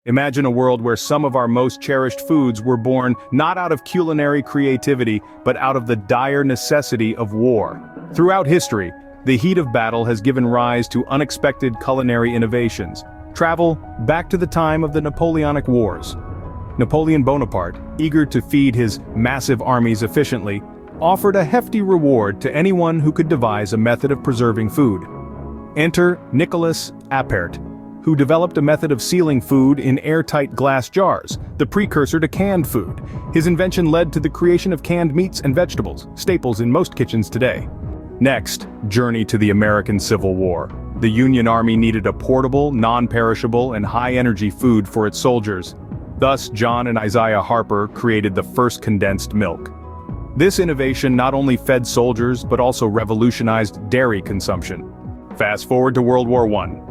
Imagine a world where some of our most cherished foods were born not out of culinary creativity, but out of the dire necessity of war. Throughout history, the heat of battle has given rise to unexpected culinary innovations. Travel back to the time of the Napoleonic Wars. Napoleon Bonaparte, eager to feed his massive armies efficiently, offered a hefty reward to anyone who could devise a method of preserving food. Enter Nicolas Appert, who developed a method of sealing food in airtight glass jars, the precursor to canned food. His invention led to the creation of canned meats and vegetables, staples in most kitchens today. Next, journey to the American Civil War. The Union Army needed a portable, non-perishable, and high-energy food for its soldiers. Thus, John and Isaiah Harper created the first condensed milk. This innovation not only fed soldiers but also revolutionized dairy consumption. Fast forward to World War I.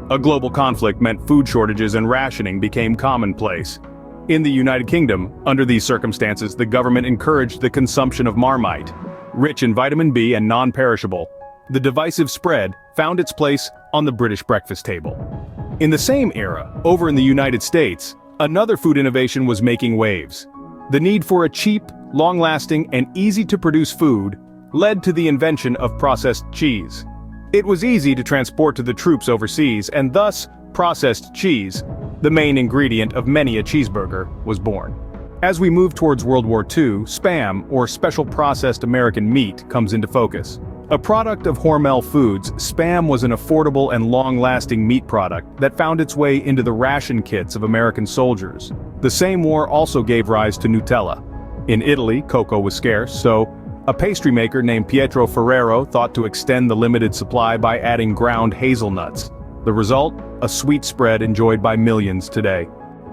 A global conflict meant food shortages and rationing became commonplace. In the United Kingdom, under these circumstances, the government encouraged the consumption of Marmite, rich in vitamin B and non-perishable. The divisive spread found its place on the British breakfast table. In the same era, over in the United States, another food innovation was making waves. The need for a cheap, long-lasting, and easy-to-produce food led to the invention of processed cheese. It was easy to transport to the troops overseas, and thus, processed cheese, the main ingredient of many a cheeseburger, was born. As we move towards World War II, Spam, or special processed American meat, comes into focus. A product of Hormel Foods, Spam was an affordable and long-lasting meat product that found its way into the ration kits of American soldiers. The same war also gave rise to Nutella. In Italy, cocoa was scarce, so a pastry maker named Pietro Ferrero thought to extend the limited supply by adding ground hazelnuts. The result? A sweet spread enjoyed by millions today.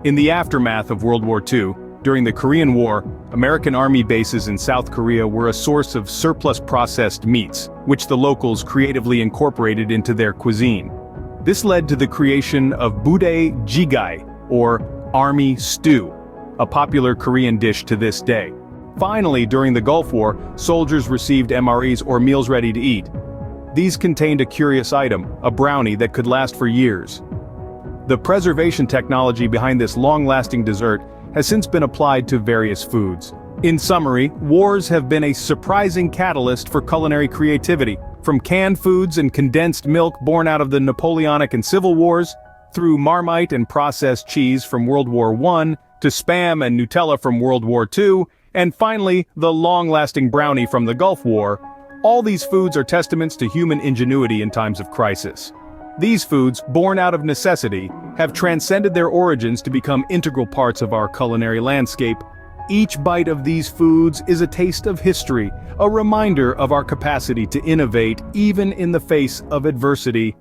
In the aftermath of World War II, during the Korean War, American Army bases in South Korea were a source of surplus processed meats, which the locals creatively incorporated into their cuisine. This led to the creation of budae jjigae, or army stew, a popular Korean dish to this day. Finally, during the Gulf War, soldiers received MREs, or meals ready to eat. These contained a curious item, a brownie that could last for years. The preservation technology behind this long-lasting dessert has since been applied to various foods. In summary, wars have been a surprising catalyst for culinary creativity, from canned foods and condensed milk born out of the Napoleonic and Civil Wars, through Marmite and processed cheese from World War I, to Spam and Nutella from World War II, and finally, the long-lasting brownie from the Gulf War. All these foods are testaments to human ingenuity in times of crisis. These foods, born out of necessity, have transcended their origins to become integral parts of our culinary landscape. Each bite of these foods is a taste of history, a reminder of our capacity to innovate even in the face of adversity.